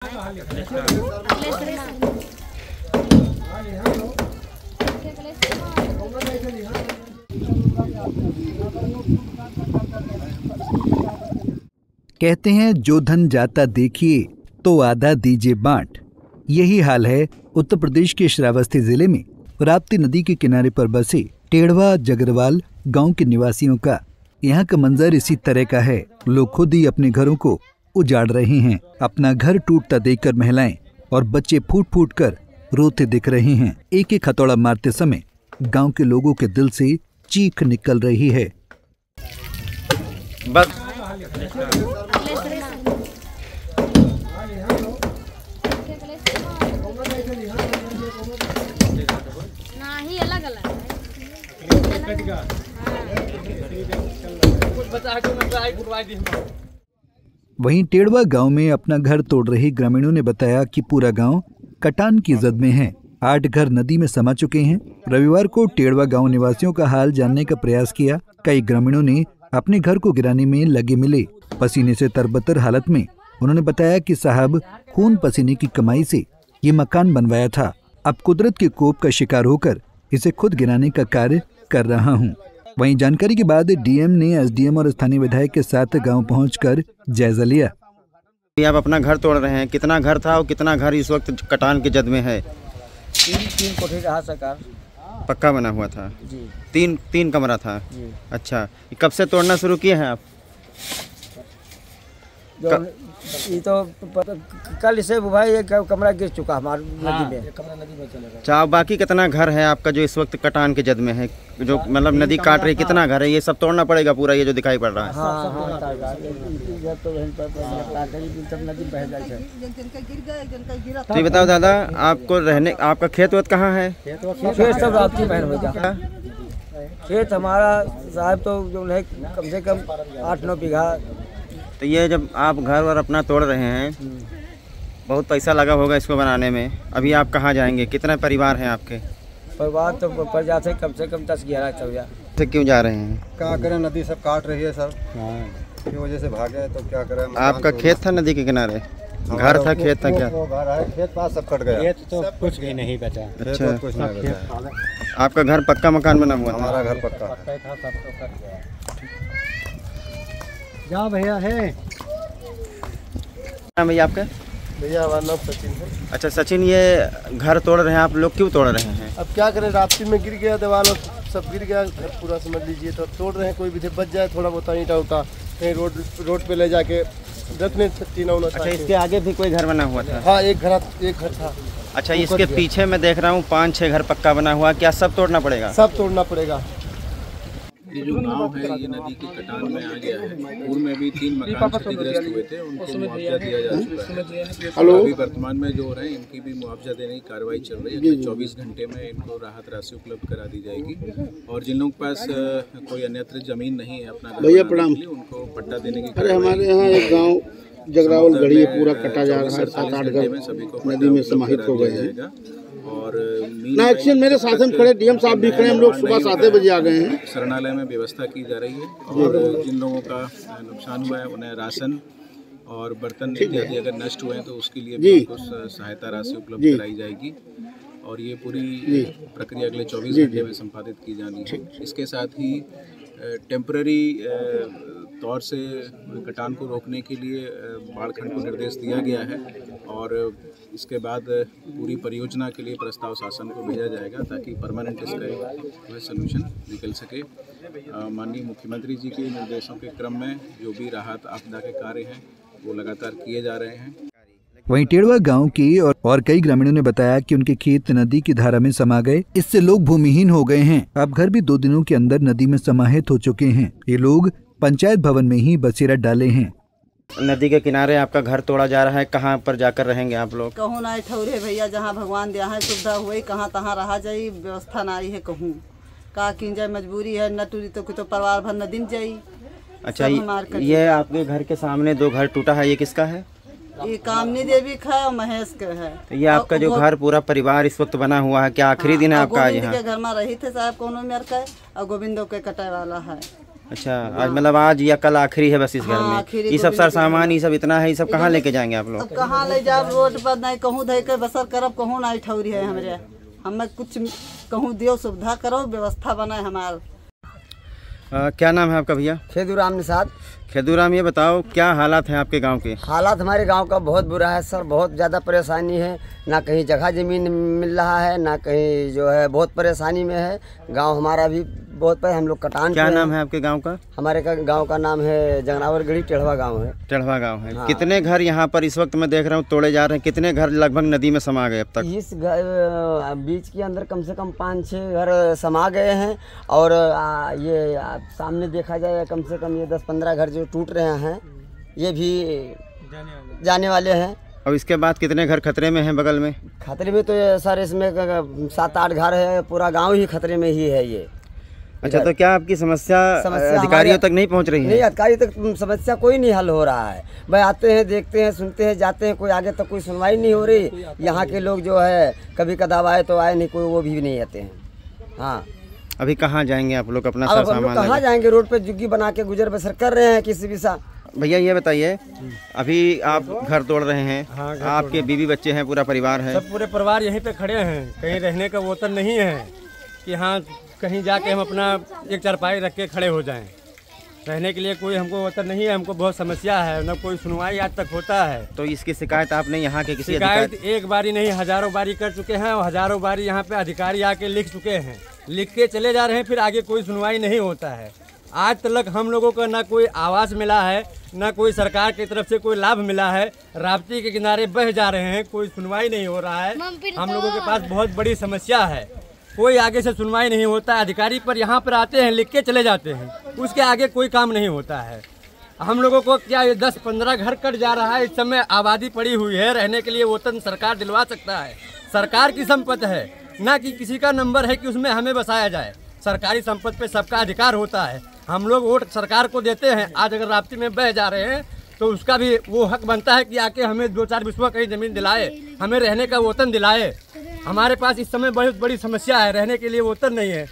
कहते हैं जो धन जाता देखिए तो आधा दीजिए बांट। यही हाल है उत्तर प्रदेश के श्रावस्ती जिले में राप्ती नदी के किनारे पर बसे टेढ़वा जगरवाल गांव के निवासियों का। यहाँ का मंजर इसी तरह का है। लोग खुद ही अपने घरों को उजाड़ रहे हैं। अपना घर टूटता देखकर महिलाएं और बच्चे फूट फूट कर रोते दिख रहे हैं। एक एक हथौड़ा मारते समय गांव के लोगों के दिल से चीख निकल रही है। बस वहीं टेढ़वा गांव में अपना घर तोड़ रहे ग्रामीणों ने बताया कि पूरा गांव कटान की जद में है। 8 घर नदी में समा चुके हैं। रविवार को टेढ़वा गांव निवासियों का हाल जानने का प्रयास किया। कई ग्रामीणों ने अपने घर को गिराने में लगे मिले। पसीने से तरबतर हालत में उन्होंने बताया कि साहब खून पसीने की कमाई से ये मकान बनवाया था। अब कुदरत के कोप का शिकार होकर इसे खुद गिराने का कार्य कर रहा हूँ। वहीं जानकारी के बाद डीएम ने एसडीएम और स्थानीय विधायक के साथ गांव पहुंचकर जायजा लिया। आप अपना घर तोड़ रहे हैं, कितना घर था और कितना घर इस वक्त कटान के जद में है? तीन कोठी रहा सरकार, पक्का बना हुआ था जी। तीन कमरा था जी। अच्छा, कब से तोड़ना शुरू किए हैं आप? ये तो कल से भाई एक कमरा गिर चुका हमारे नदी में चलेगा। अच्छा, बाकी कितना घर है आपका जो इस वक्त कटान के जद में है, जो मतलब नदी काट रही, कितना घर है? ये सब तोड़ना पड़ेगा पूरा, ये जो दिखाई पड़ रहा है? तो बताओ दादा, आपको रहने, आपका खेत वेत कहाँ है? खेत हमारा साहब तो जो है कम से कम 8-9 बीघा। तो ये जब आप घर और अपना तोड़ रहे हैं, बहुत पैसा लगा होगा इसको बनाने में। अभी आप कहाँ जाएंगे? कितने परिवार हैं आपके? परिवार तो पड़ जाते कम से कम 10-11 चल जाए। तो क्यों जा रहे हैं? क्या करें, नदी सब काट रही है सर, की वजह से भागे तो क्या करें। आपका खेत था नदी के किनारे? घर था, खेत था? क्या घर है, खेत पास सब कट गया। खेत तो कुछ भी नहीं बचा। अच्छा, कुछ नहीं बचा। आपका घर पक्का मकान बना हुआ था? हमारा घर पक्का है। जा भैया है भैया आपका? भैया हमारा नाम सचिन है। अच्छा सचिन, ये घर तोड़ रहे हैं आप लोग, क्यों तोड़ रहे हैं? अब क्या करें, राप्ती में गिर गया, दीवार सब गिर गया, घर पूरा समझ लीजिए। तो तोड़ रहे हैं, कोई भी बच जाए थोड़ा बहुत ईंटा उठा कहीं रोड पे ले जाके रखने टीना उना। अच्छा, इसके आगे भी कोई घर बना हुआ था? हाँ, एक घर था। अच्छा, इसके पीछे मैं देख रहा हूँ 5-6 घर पक्का बना हुआ, क्या सब तोड़ना पड़ेगा? सब तोड़ना पड़ेगा। ये जो गांव है ये नदी के कटान में आ गया है। पूर्व में भी 3 मकान क्षतिग्रस्त हुए थे, उनको मुआवजा दिया जा चुका है। अभी वर्तमान में जो हो रहे हैं इनकी भी मुआवजा देने की कार्रवाई चल रही है। 24 घंटे में इनको राहत राशि उपलब्ध करा दी जाएगी। और जिन लोगों के पास कोई अन्यत्र जमीन नहीं है अपना घर बनाने के लिए, उनको पट्टा देने की। अरे हमारे यहाँ एक गाँव जगरावल गढ़ी पूरा कटा जा रहा है, 7-8 घर नदी में समाहित हो गए हैं। और ना एक्शन मेरे साथ में खड़े डीएम साहब भी खड़े, हम लोग सुबह 7 बजे आ गए हैं। शरणालय में व्यवस्था की जा रही है और जिन लोगों का नुकसान हुआ है उन्हें राशन और बर्तन इत्यादि अगर नष्ट हुए हैं तो उसके लिए भी कुछ सहायता राशि उपलब्ध कराई जाएगी। और ये पूरी प्रक्रिया अगले 24 घंटे में संपादित की जानी है। इसके साथ ही टेम्पररी तौर से कटान को रोकने के लिए बाढ़खंड को निर्देश दिया गया है और इसके बाद पूरी परियोजना के लिए प्रस्ताव शासन को भेजा जाएगा ताकि परमानेंट इसका सलूशन निकल सके। माननीय मुख्यमंत्री जी के निर्देशों के क्रम में जो भी राहत आपदा के कार्य हैं वो लगातार किए जा रहे हैं। वहीं टेढ़वा गांव के और कई ग्रामीणों ने बताया कि उनके खेत नदी की धारा में समा गए। इससे लोग भूमिहीन हो गए हैं। अब घर भी 2 दिनों के अंदर नदी में समाहित हो चुके हैं। ये लोग पंचायत भवन में ही बसेरा डाले हैं। नदी के किनारे आपका घर तोड़ा जा रहा है, कहाँ पर जाकर रहेंगे आप लोग? कहूँ ना ठौरे भैया, जहाँ भगवान दिया है सुविधा हुई, कहाँ तहाँ रहा जाई, व्यवस्था ना आई है। कहूँ का की जाए, मजबूरी है, न टूरी तो परिवार भर न दिन जाई। अच्छा, ये आपके घर के सामने 2 घर टूटा है, ये किसका है? ये कामनी देवी का है और महेश का है। तो ये आपका जो घर पूरा परिवार इस वक्त बना हुआ है, क्या आखिरी दिन है आपका आज यहाँ? गोविंद के घर में रही थे साहब, कोनो मेर का और गोविंदो के कटाए वाला है। अच्छा, आज मतलब आज या कल आखिरी है बस इस घर हाँ, में। आखिरी ये सब को सर सामान ये सब इतना है, ये सब कहाँ लेके जाएंगे आप लोग? अब कहाँ ले जाब, रोड पर नहीं कहूँ धे के बसर करब, कहूँ नहीं ठौरी है हमरे। हमें कुछ कहूँ दियो, सुविधा करो, व्यवस्था बनाए हमार। क्या नाम है आपका भैया? खेदूराम निषाद। खेदूराम, ये बताओ क्या हालात हैं आपके गांव के? हालात हमारे गांव का बहुत बुरा है सर, बहुत ज़्यादा परेशानी है। ना कहीं जगह ज़मीन मिल रहा है, ना कहीं जो है बहुत परेशानी में है। गांव हमारा भी बहुत हम लोग कटान। क्या नाम है आपके गांव का? हमारे गांव का नाम है जगनावर गढ़ी, टेढ़वा गांव है। टेढ़वा गांव है। हाँ। कितने घर यहाँ पर इस वक्त मैं देख रहा हूँ तोड़े जा रहे हैं? कितने घर लगभग नदी में समा गए अब तक? इस बीच के अंदर कम से कम 5-6 घर समा गए हैं। और ये सामने देखा जाए कम से कम ये 10-15 घर जो टूट रहे हैं, ये भी जाने वाले हैं। और इसके बाद कितने घर खतरे में हैं बगल में? खतरे में तो सर इसमें 7-8 घर है, पूरा गांव ही खतरे में ही है ये। अच्छा, तो क्या आपकी समस्या अधिकारियों तक नहीं पहुंच रही है? नहीं, अधिकारी तक समस्या कोई नहीं हल हो रहा है। भाई आते हैं, देखते हैं, सुनते हैं, जाते हैं, कोई आगे तक कोई सुनवाई नहीं हो रही। यहाँ के लोग जो है कभी कदाव आए तो आए, नहीं कोई वो भी नहीं आते हैं। हाँ, अभी कहाँ जाएंगे आप लोग अपना अब हम लोग कहाँ जाएंगे? रोड पे जुग्गी बना के गुजर बसर कर रहे हैं किसी भी सा। भैया ये बताइए, अभी आप घर तोड़ रहे हैं। हाँ, आपके बीवी बच्चे हैं, पूरा परिवार है? सब पूरे परिवार यहीं पे खड़े हैं। कहीं रहने का वतन नहीं है कि हाँ कहीं जाके हम अपना एक चारपाई रख के खड़े हो जाएं। रहने के लिए कोई हमको वतन नहीं है। हमको बहुत समस्या है, न कोई सुनवाई आज तक होता है। तो इसकी शिकायत आपने यहाँ के किसी शिकायत एक बारी नहीं, हजारों बारी कर चुके हैं। और हजारों बारी यहाँ पे अधिकारी आके लिख चुके हैं, लिख के चले जा रहे हैं, फिर आगे कोई सुनवाई नहीं होता है। आज तक हम लोगों को ना कोई आवास मिला है, ना कोई सरकार की तरफ से कोई लाभ मिला है। राप्ती के किनारे बह जा रहे हैं, कोई सुनवाई नहीं हो रहा है। हम लोगों के पास बहुत बड़ी समस्या है, कोई आगे से सुनवाई नहीं होता है। अधिकारी पर यहाँ पर आते हैं, लिख के चले जाते हैं, उसके आगे कोई काम नहीं होता है। हम लोगों को क्या 10-15 घर कट जा रहा है। इस समय आबादी पड़ी हुई है, रहने के लिए वतन सरकार दिलवा सकता है। सरकार की संपत्ति है, ना कि किसी का नंबर है कि उसमें हमें बसाया जाए। सरकारी संपत्ति पे सबका अधिकार होता है। हम लोग वोट सरकार को देते हैं। आज अगर राप्ती में बह जा रहे हैं तो उसका भी वो हक बनता है कि आके हमें 2-4 बिस्वा कहीं ज़मीन दिलाए, हमें रहने का वतन दिलाए। हमारे पास इस समय बहुत बड़ी समस्या है, रहने के लिए वतन नहीं है।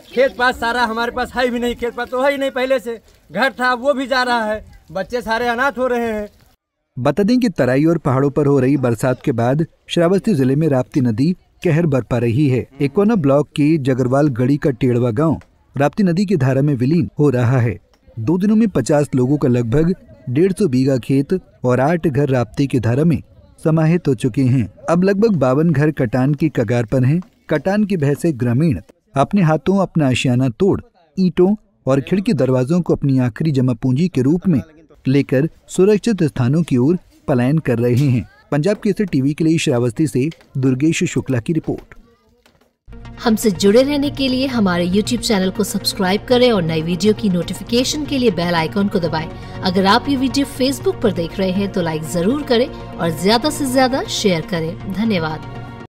खेत पास सारा हमारे पास है भी नहीं, खेत पास तो है ही नहीं। पहले से घर था वो भी जा रहा है, बच्चे सारे अनाथ हो रहे हैं। बता दें कि तराई और पहाड़ों पर हो रही बरसात के बाद श्रावस्ती जिले में राप्ती नदी कहर बरपा रही है। एकोना ब्लॉक के जगरवाल गढ़ी का टेढ़वा गांव राप्ती नदी की धारा में विलीन हो रहा है। 2 दिनों में 50 लोगों का लगभग 150 बीघा खेत और 8 घर राप्ती की धारा में समाहित हो चुके हैं। अब लगभग 52 घर कटान की कगार पर हैं। कटान की भय से ग्रामीण अपने हाथों अपना आशियाना तोड़ ईंटों और खिड़की दरवाजों को अपनी आखिरी जमा पूंजी के रूप में लेकर सुरक्षित स्थानों की ओर पलायन कर रहे हैं। पंजाब केसरी टीवी के लिए श्रावस्ती से दुर्गेश शुक्ला की रिपोर्ट। हमसे जुड़े रहने के लिए हमारे YouTube चैनल को सब्सक्राइब करें और नई वीडियो की नोटिफिकेशन के लिए बेल आइकॉन को दबाएं। अगर आप ये वीडियो Facebook पर देख रहे हैं तो लाइक जरूर करें और ज्यादा से ज्यादा शेयर करें। धन्यवाद।